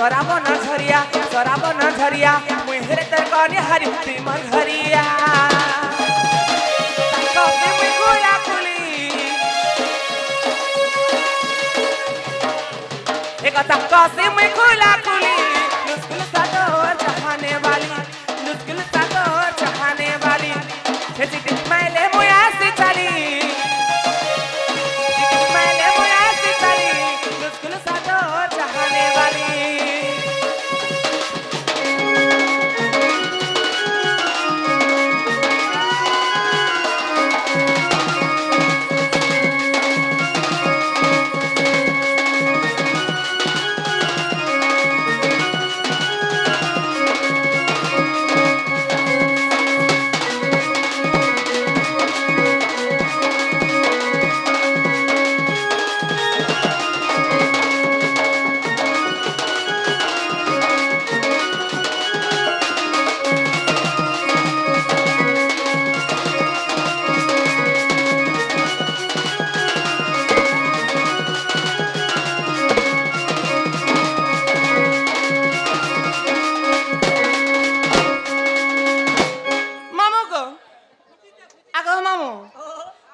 सराब न झरिया मुहरे तर कने हरिती मन घरिया कसे मुई गोला कुली एक कसे मुई गोला कुली मुश्किल सातो चाहने वाली छेती मैले मुया से चली मुश्किल सातो चाहने वाली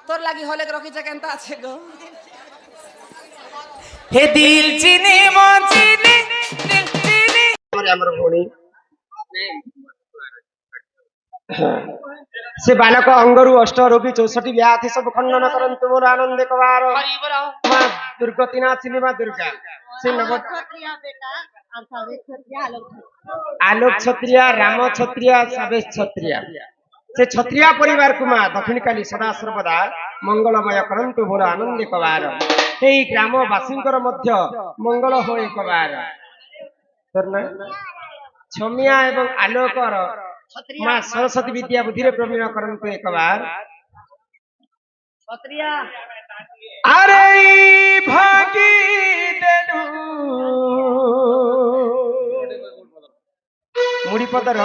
तोर लागी हले रखी केनता আছে গো হে দিল চিনি মন চিনি দিল চিনি ଆମର ଭଉଣୀ ସେ ବାଲକ ଅଙ୍ଗରୁ ଅଷ୍ଟ ରୋଗୀ 64 ବ୍ୟାଧି ସବୁ ଖଣ୍ଡନ କରନ୍ତୁ ମୋର ଆନନ୍ଦ କବାର ମା ଦୁର୍ଗତି ନାଚିନି ମା ଦୁର୍ଗା ସେ ନବ ଆଲୋକ କ୍ଷତ୍ରିୟା ରାମ କ୍ଷତ୍ରିୟା ସବେଶ କ୍ଷତ୍ରିୟା से क्षत्रिया परिवार को माँ दक्षिण काली सदा सर्वदा मंगलमय करंतु मोर आनंद कबार हे ग्रामवासी मंगल हो कबार छमिया एवं आलोकर माँ सरस्वती विद्या बुद्धि प्रवीण करंतु एकबार अरे भागी देनु मुड़ी पदर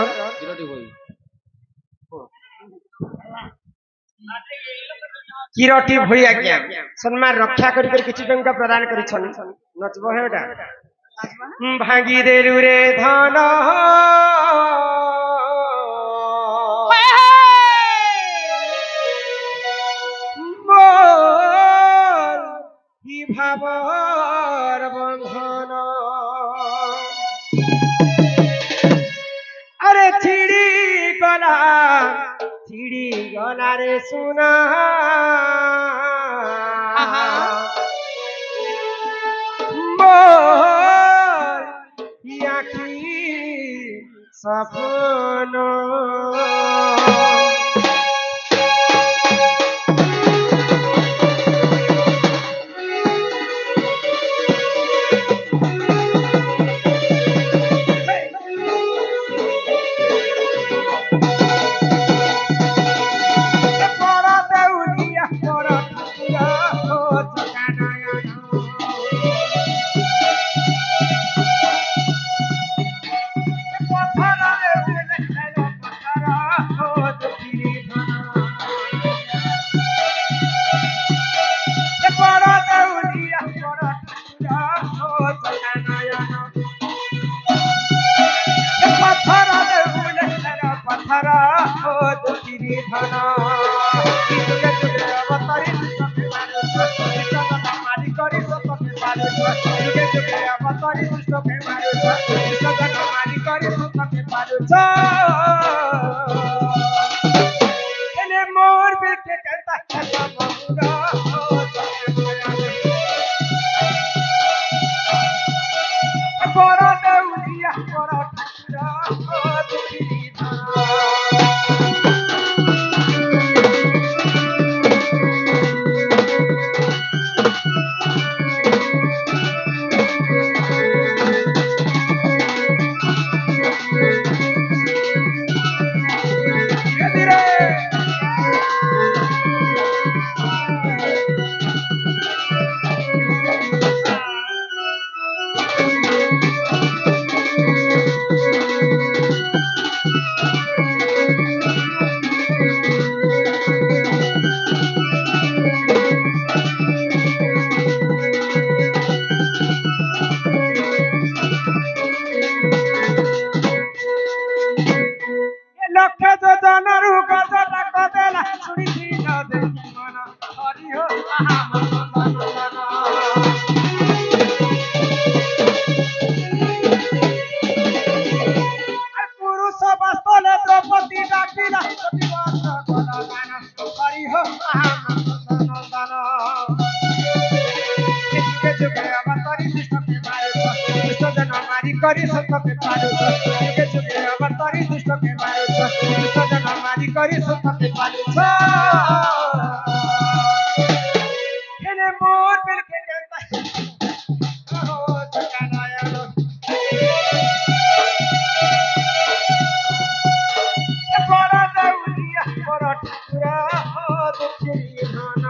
किरटी भई आज्ञा सम्मान रक्षा करी किछि टंका प्रदान करिछन नचबो हेटा भागी देलु रे धन मोर ही भावर बंधन अरे छिड़ी गला रे सुना मोर आखी सपन দান করি হো নন্দন যুগে যুগে অবতারি দুষ্টকে মারুছ দুষ্ট জন মারি করে সত্যকে পারুছ যুগে যুগে অবতারি দুষ্টকে মারুছ দুষ্ট জন মারি করে সত্যকে পারুছ এনে মোর বেলকে কেনতা ও জগানায়ন বড় দাউলিয়া বড় ঠাকুরা দুঃখী ধন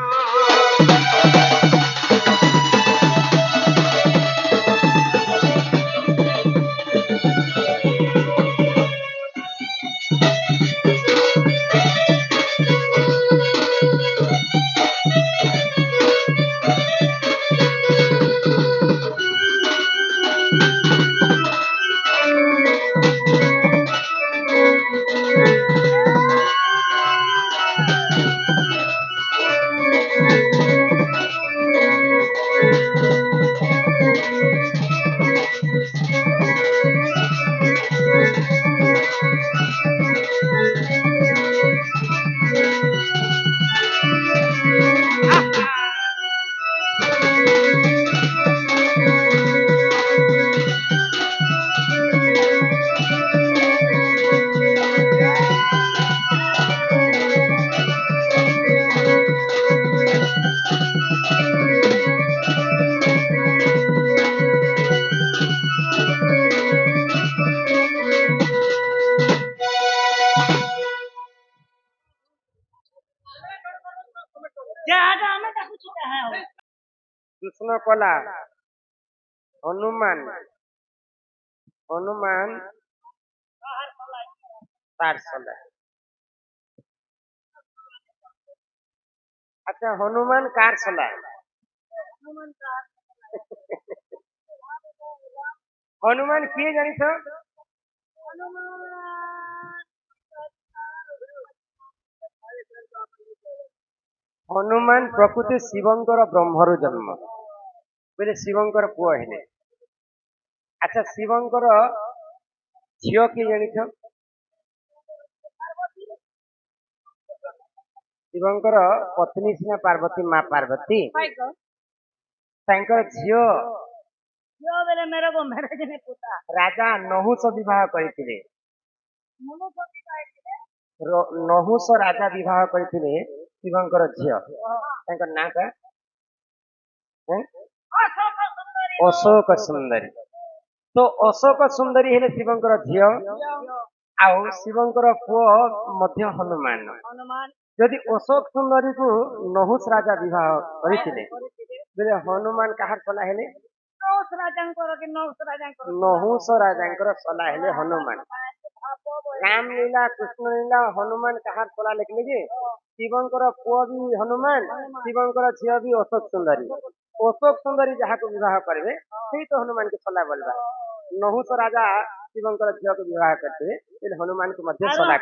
কৃষ্ণ কলা হনুমান হনুমান তার সলা আচ্ছা হনুমান কার সলা হনুমান কিଏ জানিছ ହନୁମାନ ପ୍ରକୃତି ଶିବଙ୍କର ବ୍ରହ୍ମରୁ ଜନ୍ମ ବୋଇଲେ ଶିବଙ୍କର ପୁଅ ହେଲେ ଆଚ୍ଛା ଶିବଙ୍କର ଝିଅ କିଏ ଜାଣିଛ ଶିବଙ୍କର ପତ୍ନୀ ସିନା ପାର୍ବତୀ ମା ପାର୍ବତୀ ତାଙ୍କର ଝିଅ ରାଜା ନହୁଷ ବିବାହ କରିଥିଲେ ନହୁଷ ରାଜା ବିବାହ କରିଥିଲେ ଶିବଙ୍କର ଝିଅ ତାଙ୍କର ନାଁ ଟା ଅଶୋକ ସୁନ୍ଦରୀ ତ ଅଶୋକ ସୁନ୍ଦରୀ ହେଲେ ଶିବଙ୍କର ଝିଅ ଆଉ ଶିବଙ୍କର ପୁଅ ମଧ୍ୟ ହନୁମାନ ଯଦି ଅଶୋକ ସୁନ୍ଦରୀକୁ ନହୁଷ ରାଜା ବିବାହ କରିଥିଲେ ତେବେ ହନୁମାନ କାହାର ସଲା ହେଲେ ନହୁଷ ରାଜାଙ୍କର ସଲା ହେଲେ ହନୁମାନ ରାମ ଲୀଳା କୃଷ୍ଣ ଲୀଳା ହନୁମାନ କାହାର ସଲା ଲେଖିଲେ ଯେ ଶିବଙ୍କର ପୁଅ ବି ହନୁମାନ ଶିବଙ୍କର ଝିଅ ବି ଅଶୋକ ସୁନ୍ଦରୀ ଯାହାକୁ ବିବାହ କରିବେ ସେଇ ତ ହନୁମାନଙ୍କୁ ସଲା ବୋଲବା ନହୁଷ ରାଜା ଶିବଙ୍କର ଝିଅକୁ ବିବାହ କରିଥିବେ ତେଣୁ ହନୁମାନଙ୍କୁ ମଧ୍ୟ ସଲା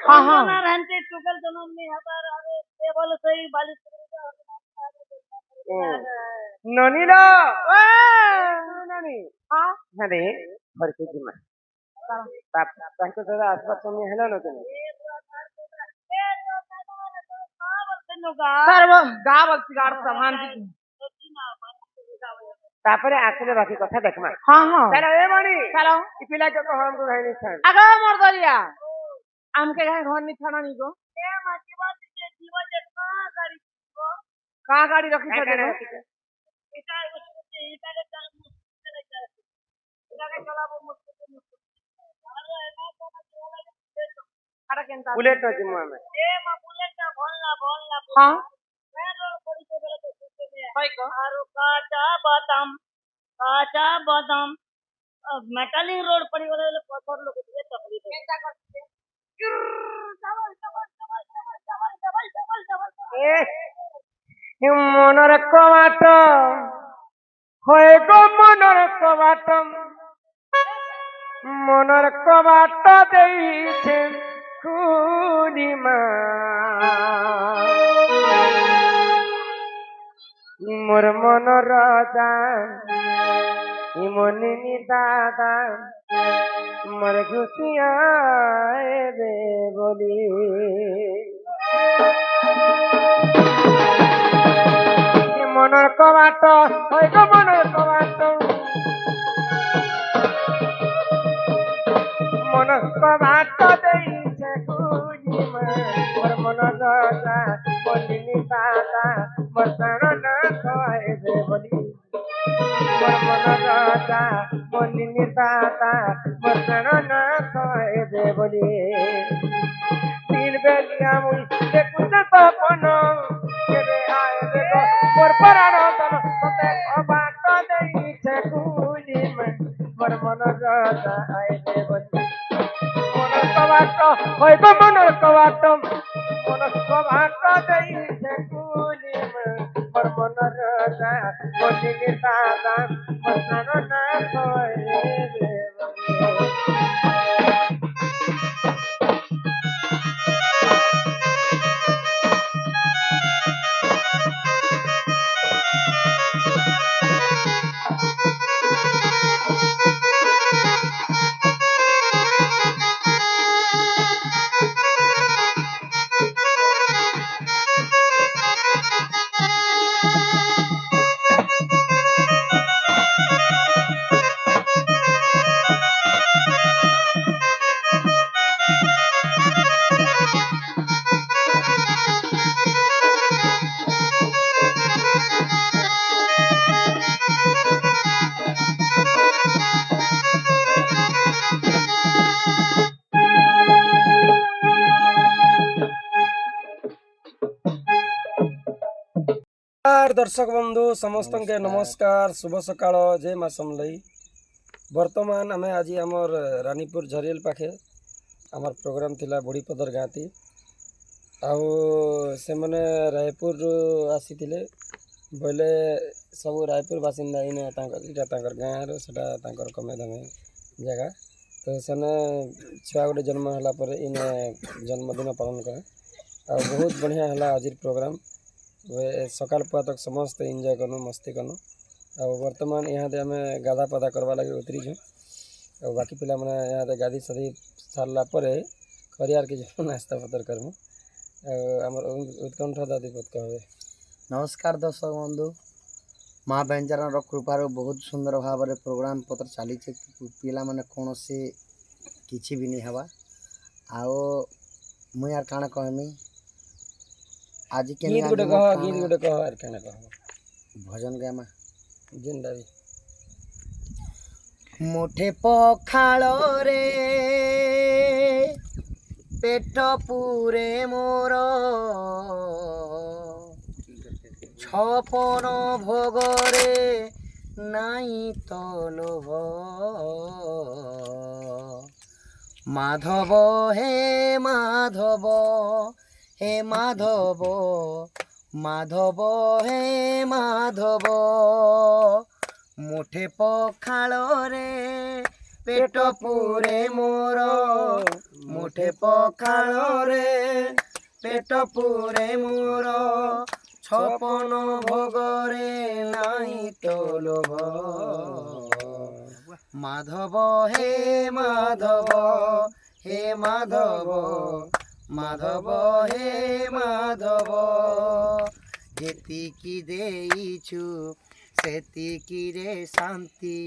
ନନୀର ଆରେ ଘରକୁ ଯିମା ତାଙ୍କ ସହିତ ଆସିବା ସମୟ ହେଲା ନ କେମିତି ତାପରେ ଆସିଲେ ବାକି କଥା ଦେଖମା ଏ ମଣି ଏ ପିଲା କେ କହ ଆମକୁ ଭାଇ ନିଛାଣ ଆଗ ମୋର ଦରିଆ ଆମକେ ଘର ନି ଛାଣ ନି ଗो କା ଗାଡି ରଖିଛ ବୁଲେଟ ଯିମୁ ଆମେ ହଁ काचा बादाम मेटालिक रोड पड़ी गले पत्थर लोग तकलीफ মনের কবাট হয় গো মনের কবাট মনের কবাট দেইছে খুলিমা মোর মনর দান মনি দাদা মোর ঘুষিয়া বলি কবাট হই গো মনের কবাট মনের কবাট দেইছে খুলি মোর মন রাজা বলিনি দাদা মোর প্রাণ না কইবে বলি মোর মন রাজা বলিনি দাদা মোর প্রাণ না কইবে বলি দিন বেলিয়া মুই দেখুছে সপন কেবে আইবে গো মোর প্রাণ তন তোতে কবাট দেইছে খুলি মোর মন রাজা আইবে বলি মনের কবাট হই গো মনের কবাট মনের কবাট দেইছে খুলি মোর মন রাজা বলিনি দাদা মোর প্রাণ না কইবে বলি दर्शक बंधु समस्त के नमस्कार शुभ सकाळ जय माँ समलई बर्तमान आम आज आमर रानीपुर झरियल पाखे आमर प्रोग्राम थिला बुढ़ीपदर गाँती आउ से मैंने रायपुर आसी बोले सब रायपुर बासिंदा इने गाँव से कमे धमे जगह तो सेने छुआ गोटे जन्म है इने जन्मदिन पालन करे आ बहुत बढ़िया है आज प्रोग्राम वे सकाल पुआ तक समस्त एंजॉय करूँ मस्ती करूँ आ वर्तमान यहाँ आम गाधा पाधा करवा लगे उतरीछुँ और बाकी पिला मैंने यहाँ गाधी साधी सारा खरियार के नास्ता पतर करमु आमर उत्कंठ दादीपत कहे नमस्कार दर्शक बंधु माँ व्यंजन कृपार बहुत सुंदर भाव में प्रोग्राम पत्र चली पिला माने कौन से किसी भी नहीं हवा आओ मुझे यार काना कहमी आज के गीत गुटे कह यार कहना कह भजन गामा जिंदा भी मुठे पखाल रे पेट पूरे मोर छपन भोगरे नाई तो लोभ माधव हे माधव हे माधव माधव हे माधव मुठे पखाल रे पेट पूरे मोर मुठे पखाल रे पेट पूरे मोर छपन भोगरे नाई तो लोभ माधव हे माधव हे माधव माधव हे माधव जेतिकी देइछु सेतिकी रे शांति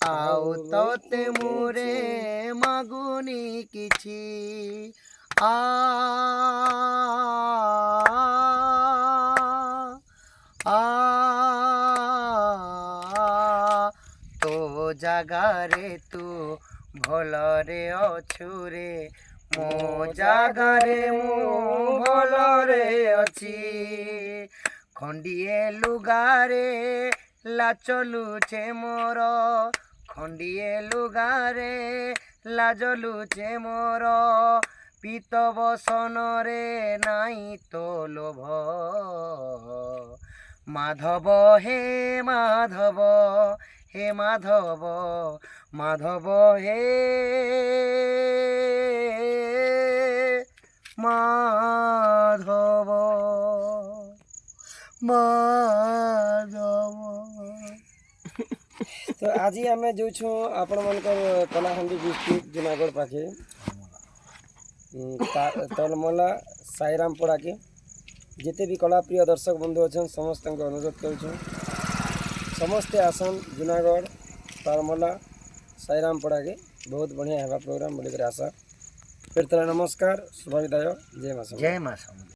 आउ तोते मुरे मागुनी किछि आ तो जागारे तू भलरे अछु रे मो जागारे मु भलरे अछि खंडिए लुगारे लाचलुचे मोर खंडिए लुगारे लाजलुचे मोर पीत बसन रे नाई तो लोभ माधव हे माधव हे माधव माधव हे माधव माधव। तो आज आम जो आपण मन कलाहांडी डिस्ट्रिक्ट जूनागढ़ पाखे तलमला साईरामपड़ा के जिते भी कलाप्रिय दर्शक बंधु अच्छा समस्त अनुरोध करूँ समस्ते आसन जूनागढ़ तारमला साईराम पड़ा के बहुत बढ़िया है प्रोग्राम बोलिक आशा फिर तरह नमस्कार शुभ विदाय जय माता जय माँ समलेई।